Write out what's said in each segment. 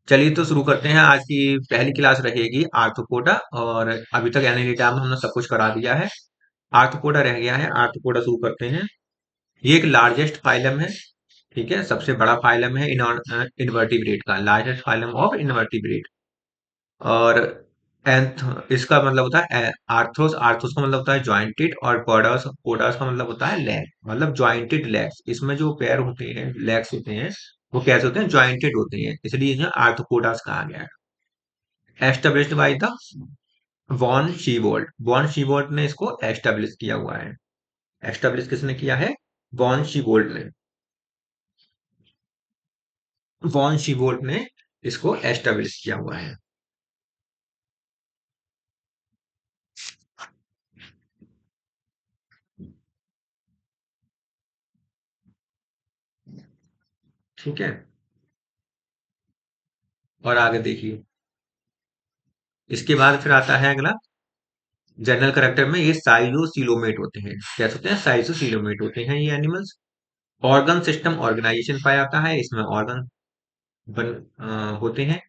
चलिए तो शुरू करते हैं। आज की पहली क्लास रहेगी आर्थ्रोपोडा। और अभी तक एनालिटा में हमने सब कुछ करा दिया है। आर्थ्रोपोडा रह गया है। आर्थ्रोपोडा शुरू करते हैं। ये एक लार्जेस्ट फाइलम है। ठीक है, सबसे बड़ा फाइलम है इनवर्टिब्रेट का, लार्जेस्ट फाइलम ऑफ इनवर्टिब्रेट। और एंथ इसका मतलब होता है आर्थ्रोस। आर्थ्रोस का मतलब होता है जॉइंटेड, और पोडास, पोडास का मतलब होता है लेग, मतलब जॉइंटेड लेग्स। इसमें जो पैर होते हैं, लेग्स होते हैं, वो कैसे होते हैं? जॉइंटेड होते हैं, इसलिए इन्हें आर्थ्रोपोडास कहा गया है। Established by the von Siebold. Von Siebold ने इसको एस्टेब्लिश किया हुआ है। एस्टेब्लिश किसने किया है? वॉन शीवोल्ड ने। वॉन शीवोल्ड ने इसको एस्टेब्लिश किया हुआ है। ठीक है, और आगे देखिए। इसके बाद फिर आता है अगला, जनरल करेक्टर में ये साइलोसीलोमेट होते हैं। क्या होते हैं? साइलोसीलोमेट होते हैं ये एनिमल्स। ऑर्गन सिस्टम ऑर्गेनाइजेशन पाया जाता है इसमें। ऑर्गन बन होते हैं।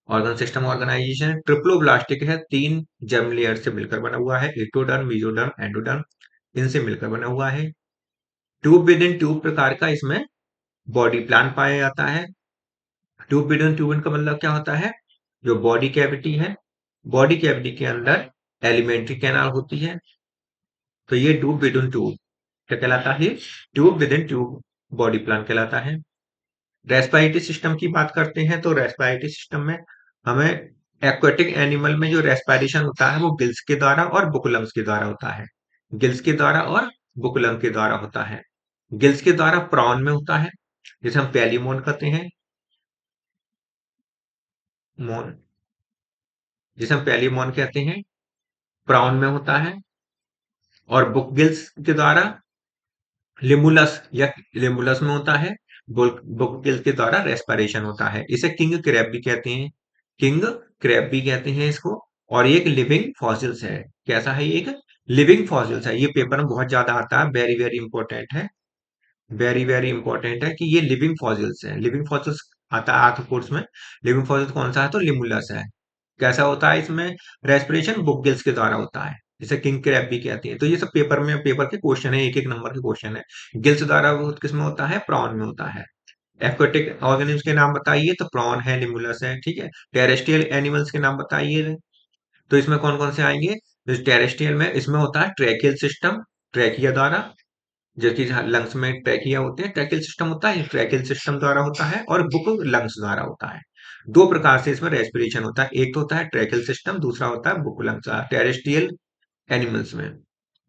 ऑर्गन सिस्टम ऑर्गेनाइजेशन ट्रिप्लोब्लास्टिक है, 3 जर्म लेयर से मिलकर बना हुआ है। एक्टोडर्म, मेसोडर्म, एंडोडर्म, इनसे मिलकर बना हुआ है। ट्यूब विद इन ट्यूब प्रकार का इसमें बॉडी प्लान पाया जाता है। ट्यूब विद इन ट्यूब का मतलब क्या होता है? जो बॉडी कैविटी है, बॉडी कैविटी के अंदर एलिमेंट्री कैनाल होती है। तो ये ट्यूब विद इन ट्यूब क्या कहलाता है? Tube with in tube body plan कहलाता है। रेस्पिरेटरी सिस्टम की बात करते हैं तो रेस्पिरेटरी सिस्टम में हमें एक्वेटिक एनिमल में जो रेस्पिरेशन होता है वो गिल्स के द्वारा और बुकलम्स के द्वारा होता है। गिल्स के द्वारा और बुकलम के द्वारा होता है। गिल्स के द्वारा प्रॉन में होता है, जिसे हम पैलीमोन कहते हैं। मोन, जिसे हम पैलीमोन कहते हैं, प्रॉन में होता है। और बुक गिल्स के द्वारा लिमुलस या लिमुलस में होता है। बुक गिल्स के द्वारा रेस्पिरेशन होता है। इसे किंग क्रैब भी कहते हैं। किंग क्रैब भी कहते हैं इसको। और ये एक लिविंग फॉसिल्स है। कैसा है? ये एक लिविंग फॉसिल्स है। ये पेपर में बहुत ज्यादा आता है, वेरी वेरी इंपॉर्टेंट है। वेरी वेरी इंपॉर्टेंट है कि ये लिविंग फॉसिल्स है। लिविंग फॉसिल्स आता है आर्थ्रोपोड्स में। लिविंग फॉसिल्स कौन सा है? तो लिमुलस है। कैसा होता है इसमें? रेस्पिरेशन बुक गिल्स के द्वारा होता है, जिसे किंग क्रैब भी कहते हैं। तो ये सब पेपर में, पेपर के क्वेश्चन है, एक एक नंबर के क्वेश्चन है। गिल्स द्वारा वो किसमें होता है? प्रॉन में होता है। एक्वेटिक ऑर्गेनिम्स के नाम बताइए तो प्रॉन है, लिमुलस है। ठीक है, टेरेस्ट्रियल एनिमल्स के नाम बताइए तो इसमें कौन कौन से आएंगे? टेरेस्ट्रियल में इसमें होता है ट्रैकियल सिस्टम, ट्रैकिया द्वारा, जो कि लंग्स में ट्रैकिया होते हैं, ट्रैकियल सिस्टम होता है, ट्रैकियल सिस्टम द्वारा होता है। और बुक लंग्स द्वारा होता है। दो प्रकार से इसमें रेस्पिरेशन होता है। एक तो होता है ट्रैकियल सिस्टम, दूसरा होता है बुक लंग्स। टेरेस्ट्रियल एनिमल्स में,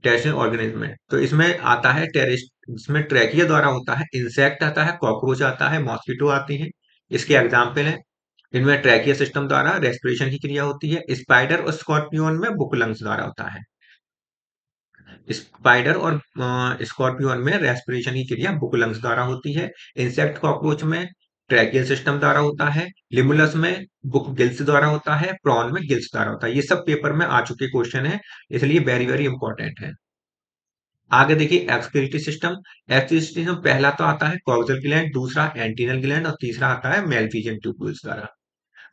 टेरेस्ट्रियल ऑर्गेनिज्म में तो इसमें आता है टेरेस्ट, इसमें ट्रैकिया द्वारा होता है। इंसेक्ट आता है, कॉकरोच आता है, मॉस्किटो आती है। इसके एग्जाम्पल है। इनमें ट्रैकिया सिस्टम द्वारा रेस्पिरेशन की क्रिया होती है। स्पाइडर और स्कॉर्पियन में बुक लंग्स द्वारा होता है। स्पाइडर और स्कॉर्पियन में रेस्पिरेशन की क्रिया बुक लंग्स द्वारा होती है। इंसेक्ट, कॉकरोच में ट्रैकियल सिस्टम द्वारा होता है। लिमुलस में बुक गिल्स द्वारा होता है। प्रॉन में गिल्स द्वारा होता है। ये सब पेपर में आ चुके क्वेश्चन है, इसलिए वेरी वेरी इंपॉर्टेंट है। आगे देखिए एक्सक्रीटरी सिस्टम। एक्सक्रीटरी सिस्टम पहला तो आता है कॉक्सल ग्लैंड, दूसरा एंटीनल ग्लैंड, और तीसरा आता है मेलफिजियन ट्यूब्यूल्स द्वारा।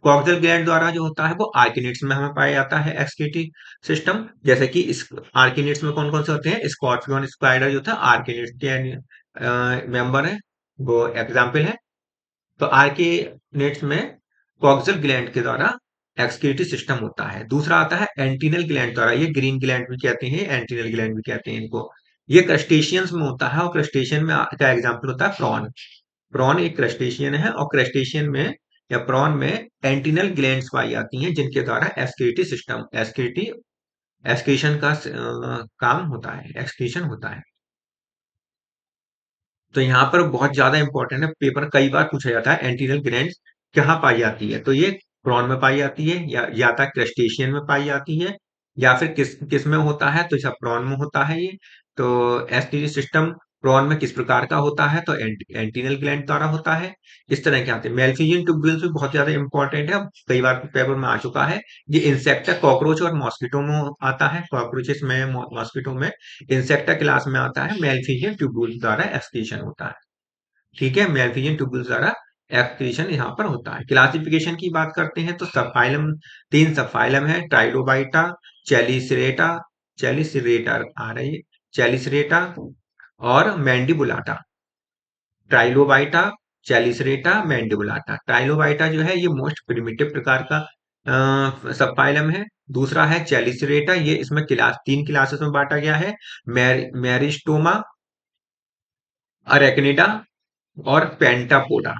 कॉक्सल ग्लैंड द्वारा जो होता है वो आर्किनिड्स में हमें पाया जाता है एक्सक्रीटरी सिस्टम। जैसे कि इस आर्किनिड्स में कौन कौन से होते हैं? स्कॉर्पियन स्पाइडर जो था आर्किनिड्स के मेंबर है, वो एग्जाम्पल है। तो आर्किनिड्स में कॉक्सल ग्लैंड के द्वारा एक्सक्रीटरी सिस्टम होता है। दूसरा आता है एंटीनल ग्लैंड द्वारा, ये ग्रीन ग्लैंड भी कहते हैं, एंटीनल ग्लैंड भी कहते हैं इनको। ये क्रस्टेशियंस में होता है, और क्रस्टेशियन में का एग्जाम्पल होता है प्रॉन। प्रॉन एक क्रस्टेशियन है, और क्रस्टेशियन में या प्रॉन में एंटीनल ग्लैंड्स पाई जाती हैं, जिनके द्वारा एक्सक्रीटरी सिस्टम, एक्सक्रीटरी, एक्सक्रीशन का काम होता है, एक्सक्रीशन होता है। तो यहाँ पर बहुत ज्यादा इंपॉर्टेंट है, पेपर कई बार पूछा जाता है एंटीरियल ग्लैंड्स कहाँ पाई जाती है। तो ये प्रॉन में पाई जाती है, या तक क्रस्टेशियन में पाई जाती है, या फिर किस किस में होता है? तो इसका प्रॉन में होता है ये। तो एस्टिरी सिस्टम प्रॉन में किस प्रकार का होता है? तो एंटीनल ग्लैंड द्वारा होता है। इस तरह के आते हैं। मेलफिजियन ट्यूब्यूल्स भी बहुत ज्यादा इंपॉर्टेंट है, कई बार पेपर में आ चुका है। ये इंसेक्ट है, कॉकरोच और मॉस्किटो में आता है। कॉकरोचेस में, मॉस्किटो में, इंसेक्टा क्लास में आता है। मेलफिजियन ट्यूब्यूल्स द्वारा एक्सक्रीशन होता है। ठीक है, मेलफिजियन ट्यूब्यूल्स द्वारा एक्सक्रीशन यहाँ पर होता है। क्लासिफिकेशन की बात करते हैं तो सब फाइलम, 3 सब फाइलम है, ट्राइलोबाइटा, चेलिसरेटा, चेलिसरेटा आ रही है, चेलिसरेटा और मैंडिबुलाटा। ट्राइलोबाइटा, चेलिसरेटा, मैंडिबुलाटा। ट्राइलोबाइटा जो है ये मोस्ट प्रिमिटिव प्रकार का सब फाइलम है। दूसरा है चेलिसरेटा, ये इसमें क्लास 3 क्लासेस में बांटा गया है, मेरिस्टोमा, अरेक्निडा और पेंटापोडा।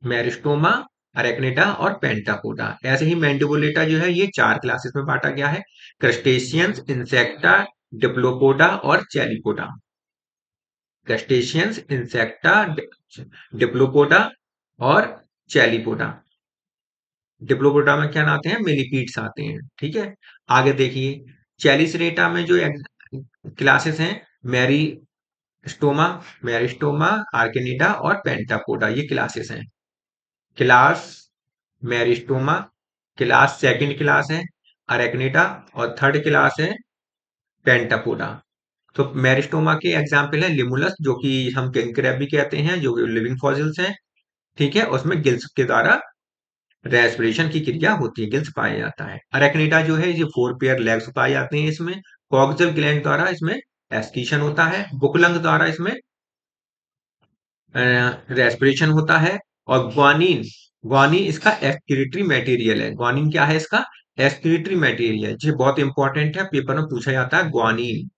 मेरिस्टोमा, अरेक्निडा और पेंटापोडा। ऐसे ही मैंडिबुलेटा जो है ये 4 क्लासेस में बांटा गया है, क्रस्टेशियंस, इंसेक्टा, डिप्लोपोडा और चेलिपोडा। क्रस्टेशियंस, इंसेक्टा, डिप्लोपोडा और चेलिपोडा। डिप्लोपोडा में क्या आते हैं, मिलीपीड्स आते हैं। ठीक है, आगे देखिए चेलिसरेटा में जो क्लासेस हैं, मैरिस्टोमा, मैरिस्टोमा, आर्केनिडा और पेंटापोडा, ये क्लासेस हैं। क्लास मैरिस्टोमा, क्लास सेकंड क्लास है अरेक्निडा और थर्ड क्लास है पेंटापोडा। तो मैरिस्टोमा के एग्जाम्पल है लिमुलस, जो कि हम किंग क्रैब भी कहते हैं, जो लिविंग फॉसिल्स हैं। ठीक है, उसमें गिल्स के द्वारा रेस्पिरेशन की क्रिया होती है, गिल्स पाया जाता है। अरेक्निडा जो है ये 4 पेयर लेग्स पाए जाते हैं इसमें। कॉक्सियल ग्लैंड द्वारा इसमें एस्कीशन होता है। बुकलंग द्वारा इसमें रेस्पिरेशन होता है। और ग्वानिन, ग्वानिन इसका एक्सक्रीटरी मटेरियल है। ग्वानिन क्या है इसका, एक्सक्रीटरी मटेरियल। ये बहुत इंपॉर्टेंट है, पेपर में पूछा जाता है ग्वानिन।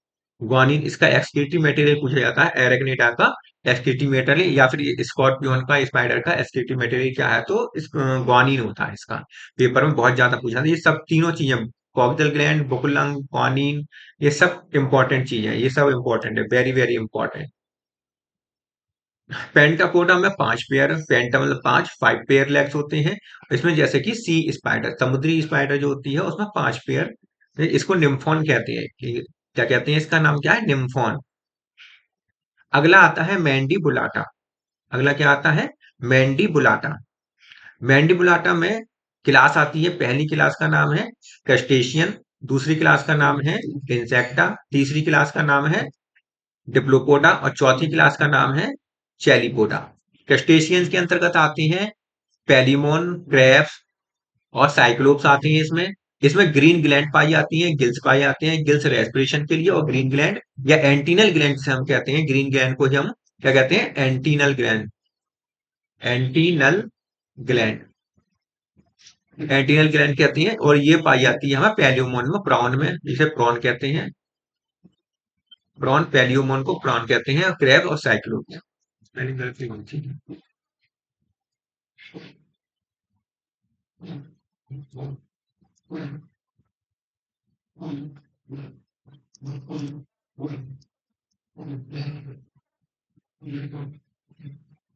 ग्वानिन इसका एक्सक्रीटरी मटेरियल पूछा जाता है। एरेक्निडा का एक्सक्रीटरी मटेरियल या फिर स्कॉर्पियन का, स्पाइडर का एक्सक्रीटरी मटेरियल क्या है, तो इस ग्वानिन होता है इसका। पेपर में बहुत ज्यादा पूछा था। ये सब तीनों चीजें, कॉक्सियल ग्लैंड, बुकलंग, ग्वानिन, ये सब इंपॉर्टेंट चीज है, ये सब इंपॉर्टेंट है, वेरी वेरी इंपॉर्टेंट। पेंटापोडा में 5 पेयर, पेंटा मतलब 5, 5 पेयर लेग्स होते हैं इसमें। जैसे कि सी स्पाइडर, समुद्री स्पाइडर जो होती है उसमें 5 पेयर। इसको निम्फोन कहते हैं। क्या कहते हैं, इसका नाम क्या है, निम्फोन। अगला आता है मैंडी बुलाटा। अगला क्या आता है, मैंडी बुलाटा। मैंडी बुलाटा में क्लास आती है, पहली क्लास का नाम है क्रस्टेशियन, दूसरी क्लास का नाम है इंसेक्टा, तीसरी क्लास का नाम है डिप्लोपोडा और चौथी क्लास का नाम है चैलीपोडा। क्रस्टेशियंस के अंतर्गत आती हैं पेलिमोन, क्रैब्स और साइक्लोप्स आती हैं इसमें। इसमें ग्रीन ग्लैंड पाई जाती हैं, गिल्स पाए जाते हैं, गिल्स रेस्पिरेशन के लिए। और ग्रीन ग्लैंड या एंटीनल ग्लैंड से हम कहते हैं, ग्रीन ग्लैंड को ही हम क्या कहते हैं, antennal gland. Antennal gland, antennal gland कहती हैं। और ये पाई जाती है हमें पैलियोमोन में, प्रॉन में, जिसे प्रॉन कहते हैं। प्रॉन, पैलियोमोन को प्रॉन कहते हैं, क्रैब और साइक्लोप्स। पहली गलती कौन सी?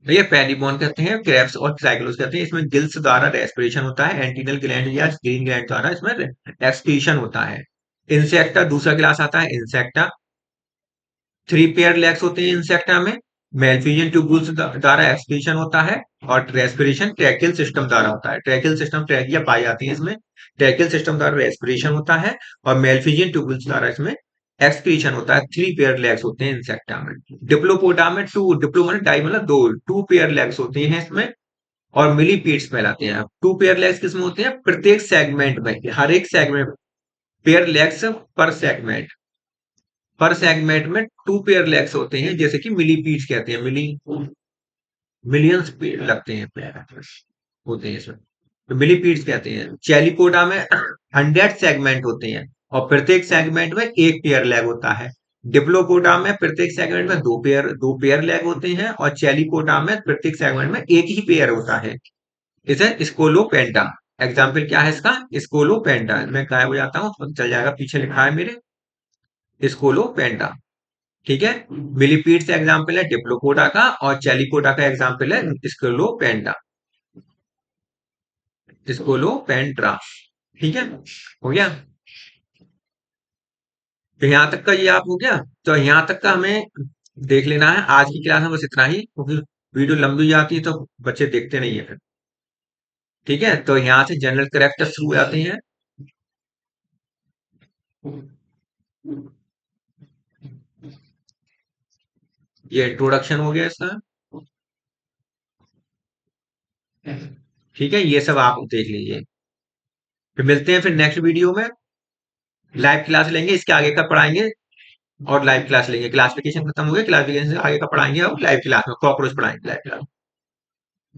ये पेरिबोन कहते हैं, क्रैब्स और साइक्लोस कहते हैं। इसमें गिल्स द्वारा रेस्पिरेशन होता है, एंटीनल ग्लैंड या ग्रीन ग्लैंड द्वारा इसमें एक्सक्रीशन होता है। इंसेक्टा दूसरा क्लास आता है, इंसेक्टा। 3 पेयर लेग्स होते हैं इंसेक्टा में। मेलफिजियन ट्यूब्यूल्स द्वारा एक्सक्रीशन होता है और रेस्पिरेशन ट्रैकियल सिस्टम द्वारा होता है। ट्रैकियल सिस्टम, ट्रैकिया पाई जाती है इसमें। ट्रैकियल सिस्टम द्वारा रेस्पिरेशन होता है और मेलफिजियन ट्यूब्यूल्स द्वारा इसमें एक्सक्रीशन होता है। 3 पेयर लेग्स होते हैं इंसेक्टा में। डिप्लोपोडा में 2, डिप्लो मतलब डाई मतलब 2, 2 पेयर लेग्स होते हैं इसमें। और मिलीपीड्स कहलाते हैं। 2 पेयर लेग्स किसमें होते हैं, प्रत्येक सेगमेंट में, हर एक सेगमेंट, पेयर लेग्स पर सेगमेंट, पर सेगमेंट में 2 पेयर लेग्स होते हैं, जैसे कि मिलीपीड्स कहते हैं। मिलियंस लगते हैं पेयर होते हैं इसमें, तो मिलीपीड्स कहते हैं। चैलिपोडा में 100 सेगमेंट होते हैं और प्रत्येक सेगमेंट में एक पेयर लेग होता है। डिप्लोपोडा में प्रत्येक सेगमेंट में दो पेयर लेग होते हैं और चैलिपोडा में प्रत्येक सेगमेंट में एक ही पेयर होता है। इसे स्कोलोपेंटा। एग्जाम्पल क्या है इसका, स्कोलोपेंटा। मैं गायब हो जाता हूँ तो चल जाएगा, पीछे लिखा है मेरे, स्कोलोपेंटा। ठीक है, मिलीपीड से एग्जाम्पल है डिप्लोपोडा का और चैलिपोडा का एग्जाम्पल है स्कोलोपेंटा, स्कोलोपेंट्रा। ठीक है, हो गया। तो यहाँ तक का ये आप हो गया। तो यहाँ तक का हमें देख लेना है आज की क्लास में, बस इतना ही, क्योंकि वीडियो लंबी हो जाती है तो बच्चे देखते नहीं है फिर। ठीक है, तो यहाँ से जनरल कैरेक्टर शुरू हो जाते हैं। ये इंट्रोडक्शन हो गया इसका। ठीक है, ये सब आप देख लीजिए। फिर मिलते हैं फिर नेक्स्ट वीडियो में। लाइव क्लास लेंगे, इसके आगे का पढ़ाएंगे और लाइव क्लास लेंगे। क्लासिफिकेशन खत्म हो गया, क्लासिफिकेशन से आगे का पढ़ाएंगे और लाइव क्लास में कॉकरोच पढ़ाएंगे लाइव क्लास।